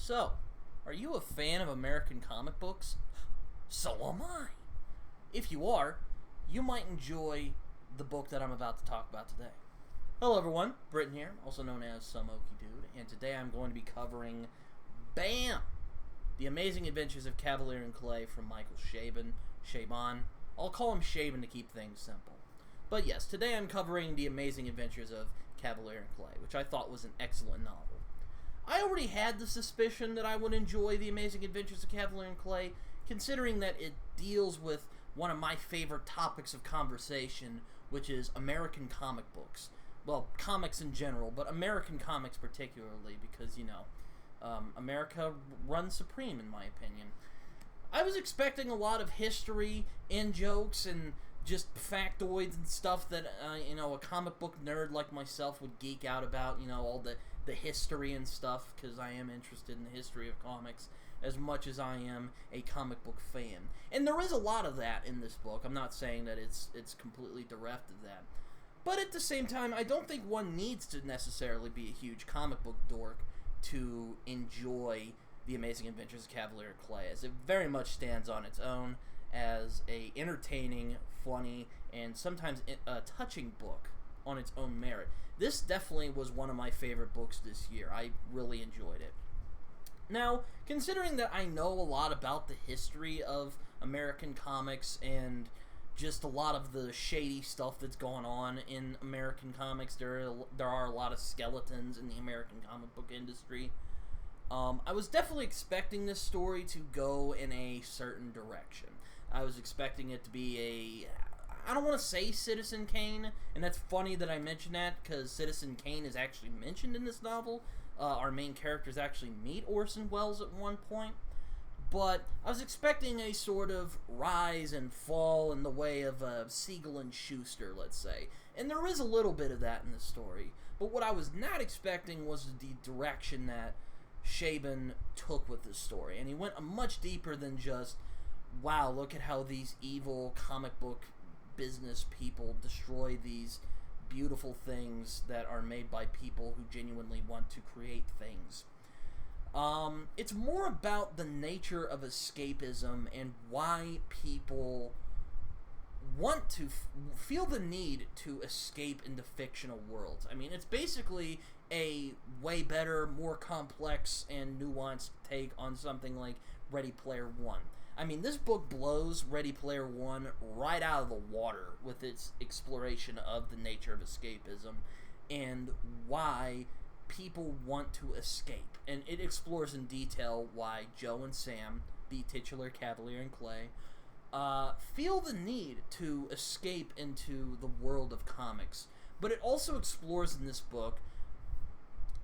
So, are you a fan of American comic books? So am I. If you are, you might enjoy the book that I'm about to talk about today. Hello everyone, Britton here, also known as Some Okie Dude, and today I'm going to be covering BAM! The Amazing Adventures of Kavalier and Clay from Michael Chabon. I'll call him Chabon to keep things simple. But yes, today I'm covering The Amazing Adventures of Kavalier and Clay, which I thought was an excellent novel. I already had the suspicion that I would enjoy The Amazing Adventures of Kavalier and Clay, considering that it deals with one of my favorite topics of conversation, which is American comic books. Well, comics in general, but American comics particularly, because, America runs supreme, in my opinion. I was expecting a lot of history and jokes and just factoids and stuff that, a comic book nerd like myself would geek out about, all the history and stuff, because I am interested in the history of comics as much as I am a comic book fan. And there is a lot of that in this book. I'm not saying that it's completely bereft of that. But at the same time, I don't think one needs to necessarily be a huge comic book dork to enjoy The Amazing Adventures of Kavalier and Clay, as it very much stands on its own as a entertaining, funny, and sometimes a touching book on its own merit. This definitely was one of my favorite books this year. I really enjoyed it. Now, considering that I know a lot about the history of American comics and just a lot of the shady stuff that's gone on in American comics, there are a lot of skeletons in the American comic book industry. I was definitely expecting this story to go in a certain direction. I was expecting it to be I don't want to say Citizen Kane, and that's funny that I mentioned that, because Citizen Kane is actually mentioned in this novel. Our main characters actually meet Orson Welles at one point. But I was expecting a sort of rise and fall in the way of Siegel and Schuster, let's say. And there is a little bit of that in the story. But what I was not expecting was the direction that Chabon took with this story. And he went much deeper than just, wow, look at how these evil comic book business people destroy these beautiful things that are made by people who genuinely want to create things. It's more about the nature of escapism and why people want to feel the need to escape into fictional worlds. I mean, it's basically a way better, more complex, and nuanced take on something like Ready Player One. I mean, this book blows Ready Player One right out of the water with its exploration of the nature of escapism and why people want to escape. And it explores in detail why Joe and Sam, the titular Kavalier and Clay, feel the need to escape into the world of comics. But it also explores in this book,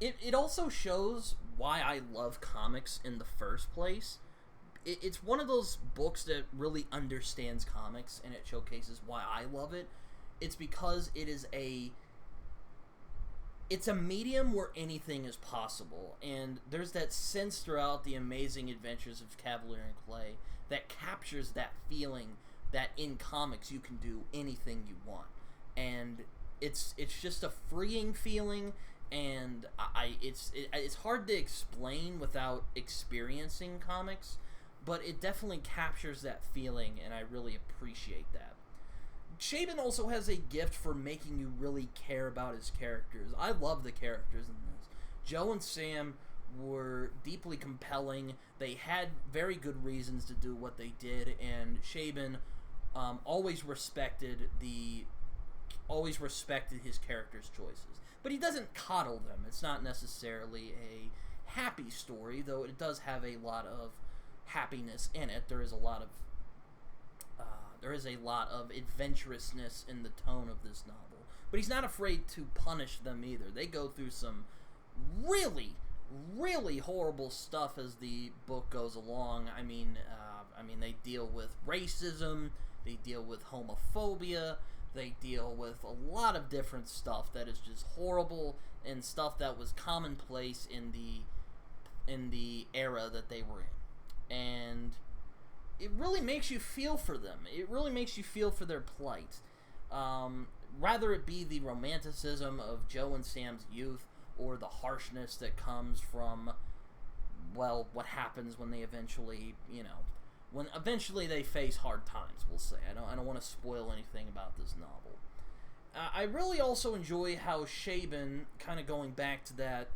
it also shows why I love comics in the first place. It's one of those books that really understands comics, and it showcases why I love it. It's because it's a medium where anything is possible, and there's that sense throughout The Amazing Adventures of Kavalier and Clay that captures that feeling that in comics you can do anything you want. And it's just a freeing feeling, and it's hard to explain without experiencing comics, but it definitely captures that feeling, and I really appreciate that. Chabon also has a gift for making you really care about his characters. I love the characters in this. Joe and Sam were deeply compelling. They had very good reasons to do what they did, and Chabon always respected his characters' choices. But he doesn't coddle them. It's not necessarily a happy story, though it does have a lot of happiness in it. There is a lot of adventurousness in the tone of this novel. But he's not afraid to punish them either. They go through some really, really horrible stuff as the book goes along. I mean, they deal with racism, they deal with homophobia, they deal with a lot of different stuff that is just horrible, and stuff that was commonplace in the era that they were in. And it really makes you feel for them. It really makes you feel for their plight. Rather it be the romanticism of Joe and Sam's youth, or the harshness that comes from well, what happens when they eventually, when eventually they face hard times, we'll say. I don't want to spoil anything about this novel. I really also enjoy how Chabon, kind of going back to that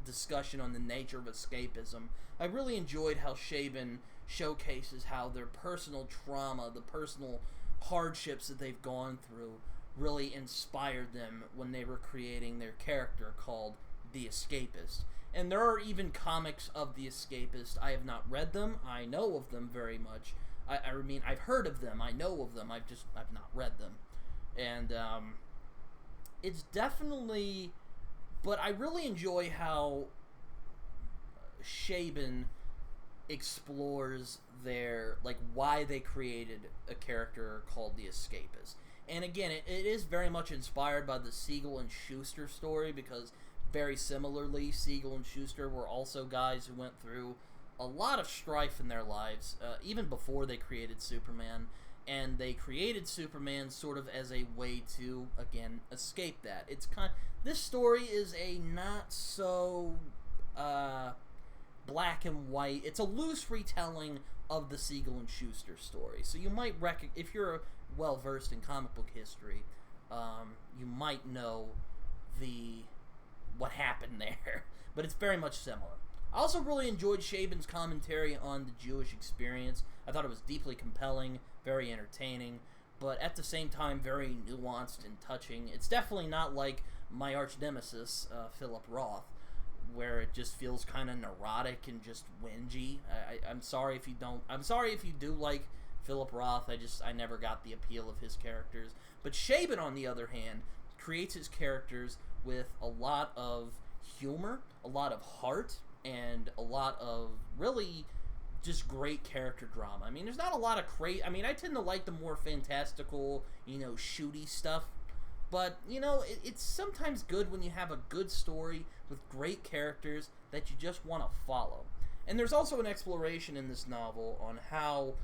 discussion on the nature of escapism, I really enjoyed how Chabon showcases how their personal trauma, the personal hardships that they've gone through, really inspired them when they were creating their character called the Escapist. And there are even comics of the Escapist. I have not read them. I know of them very much. I mean, I've heard of them. I know of them. I've not read them. And it's definitely, but I really enjoy how Chabon explores their, like, why they created a character called the Escapist. And again, it is very much inspired by the Siegel and Schuster story, because very similarly, Siegel and Schuster were also guys who went through a lot of strife in their lives, even before they created Superman. And they created Superman sort of as a way to, again, escape that. This story is a not so black and white. It's a loose retelling of the Siegel and Schuster story. So you might if you're well versed in comic book history, you might know what happened there. But it's very much similar. I also really enjoyed Chabon's commentary on the Jewish experience. I thought it was deeply compelling, very entertaining, but at the same time very nuanced and touching. It's definitely not like my arch nemesis, Philip Roth, where it just feels kind of neurotic and just whingy. I'm sorry if you don't. I'm sorry if you do like Philip Roth. I never got the appeal of his characters. But Chabon, on the other hand, creates his characters with a lot of humor, a lot of heart, and a lot of really just great character drama. I mean, there's not a lot of I tend to like the more fantastical, shooty stuff. But, it's sometimes good when you have a good story with great characters that you just want to follow. And there's also an exploration in this novel on how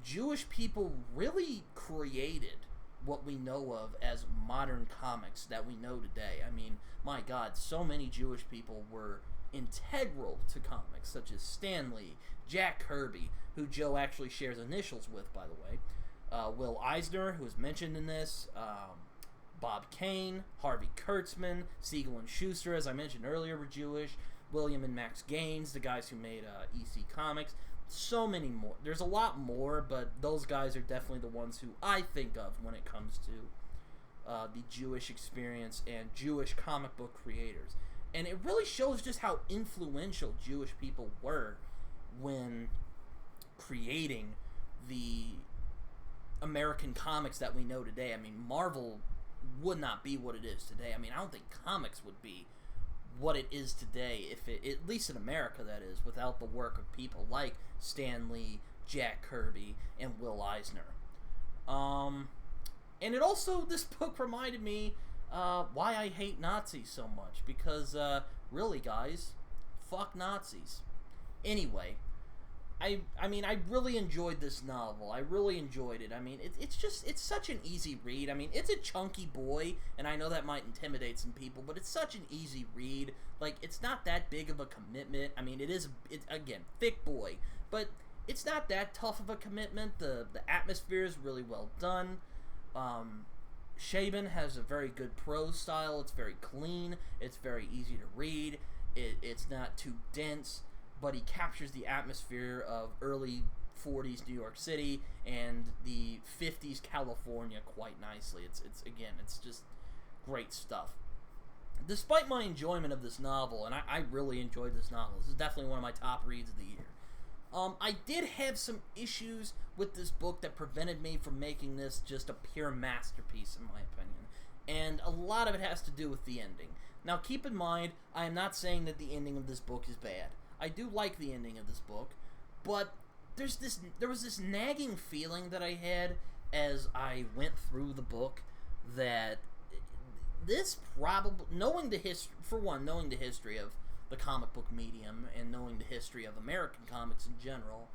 Jewish people really created what we know of as modern comics that we know today. I mean, my God, so many Jewish people were integral to comics, such as Stan Lee, Jack Kirby, who Joe actually shares initials with, by the way, Will Eisner, who is mentioned in this, Bob Kane, Harvey Kurtzman, Siegel and Schuster, as I mentioned earlier, were Jewish, William and Max Gaines, the guys who made EC Comics, so many more. There's a lot more, but those guys are definitely the ones who I think of when it comes to the Jewish experience and Jewish comic book creators. And it really shows just how influential Jewish people were when creating the American comics that we know today. I mean, Marvel would not be what it is today. I mean, I don't think comics would be what it is today, if it, at least in America, that is, without the work of people like Stan Lee, Jack Kirby, and Will Eisner. And it also, this book reminded me why I hate Nazis so much, because really, guys, fuck Nazis. Anyway, I mean, I really enjoyed this novel. I really enjoyed it. I mean, it's such an easy read. I mean, it's a chunky boy, and I know that might intimidate some people, but it's such an easy read. Like, it's not that big of a commitment. I mean, it's again, thick boy, but it's not that tough of a commitment. The atmosphere is really well done. Chabon has a very good prose style. It's very clean. It's very easy to read. It's not too dense, but he captures the atmosphere of early 40s New York City and the 50s California quite nicely. It's just great stuff. Despite my enjoyment of this novel, and I really enjoyed this novel, this is definitely one of my top reads of the year. I did have some issues with this book that prevented me from making this just a pure masterpiece, in my opinion. And a lot of it has to do with the ending. Now, keep in mind, I am not saying that the ending of this book is bad. I do like the ending of this book, but there was this nagging feeling that I had as I went through the book that this probably, knowing the history of the comic book medium and knowing the history of American comics in general,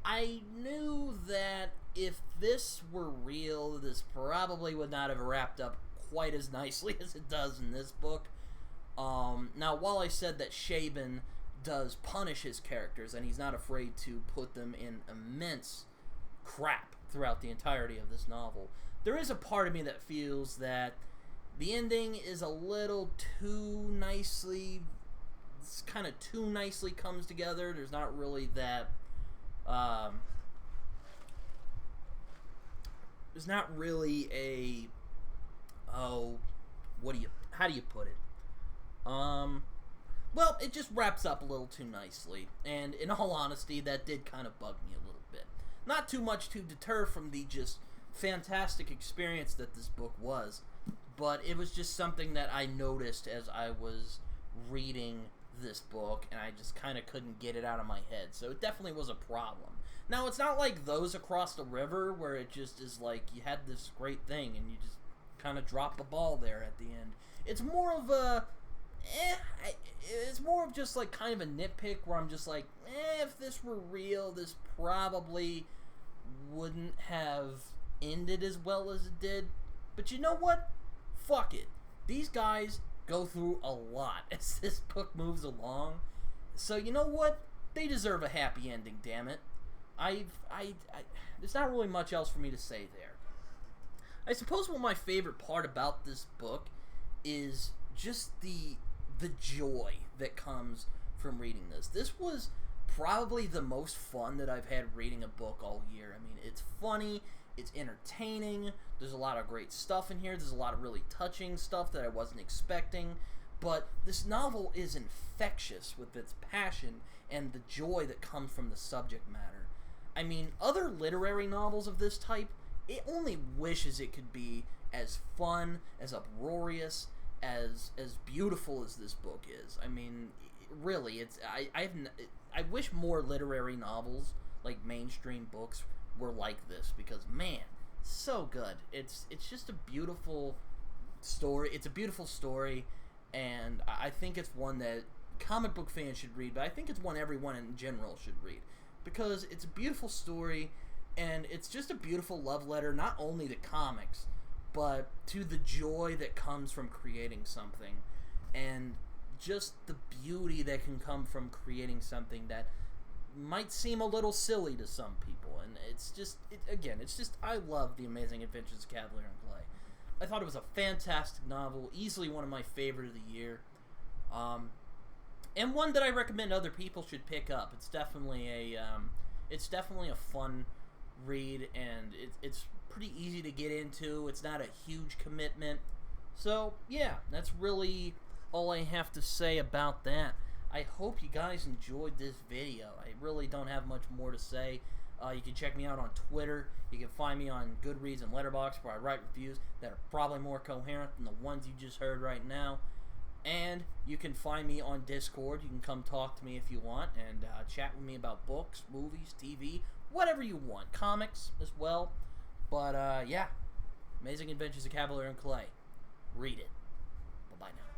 I knew that if this were real, this probably would not have wrapped up quite as nicely as it does in this book. Now, while I said that Chabon does punish his characters, and he's not afraid to put them in immense crap throughout the entirety of this novel. There is a part of me that feels that the ending is a little too nicely, it's kind of too nicely comes together. There's not really that, there's not really a, how do you put it? Well, it just wraps up a little too nicely, and in all honesty, that did kind of bug me a little bit. Not too much to deter from the just fantastic experience that this book was, but it was just something that I noticed as I was reading this book, and I just kind of couldn't get it out of my head, so it definitely was a problem. Now, it's not like those across the river, where it just is like, you had this great thing, and you just kind of drop the ball there at the end. It's more of a, it's more of just like kind of a nitpick where I'm just like, if this were real, this probably wouldn't have ended as well as it did. But you know what? Fuck it. These guys go through a lot as this book moves along. So you know what? They deserve a happy ending, damn it. There's not really much else for me to say there. I suppose what my favorite part about this book is just the joy that comes from reading this. This was probably the most fun that I've had reading a book all year. I mean, it's funny, it's entertaining, there's a lot of great stuff in here, there's a lot of really touching stuff that I wasn't expecting, but this novel is infectious with its passion and the joy that comes from the subject matter. I mean, other literary novels of this type, it only wishes it could be as fun, as uproarious, as beautiful as this book is. I mean, really, it's I wish more literary novels, like mainstream books, were like this, because man, so good. It's just a beautiful story. It's a beautiful story, and I think it's one that comic book fans should read, but I think it's one everyone in general should read, because it's a beautiful story, and it's just a beautiful love letter, not only to comics, but to the joy that comes from creating something, and just the beauty that can come from creating something that might seem a little silly to some people. And it's just, I love The Amazing Adventures of Kavalier and Clay. I thought it was a fantastic novel, easily one of my favorite of the year, and one that I recommend other people should pick up. It's definitely a fun read, and it's pretty easy to get into. It's not a huge commitment. So yeah, that's really all I have to say about that. I hope you guys enjoyed this video. I really don't have much more to say. You can check me out on Twitter. You can find me on Goodreads and Letterboxd, where I write reviews that are probably more coherent than the ones you just heard right now. And you can find me on Discord. You can come talk to me if you want, and chat with me about books, movies, TV, whatever you want. Comics as well. But yeah, Amazing Adventures of Kavalier and Clay. Read it. Bye-bye now.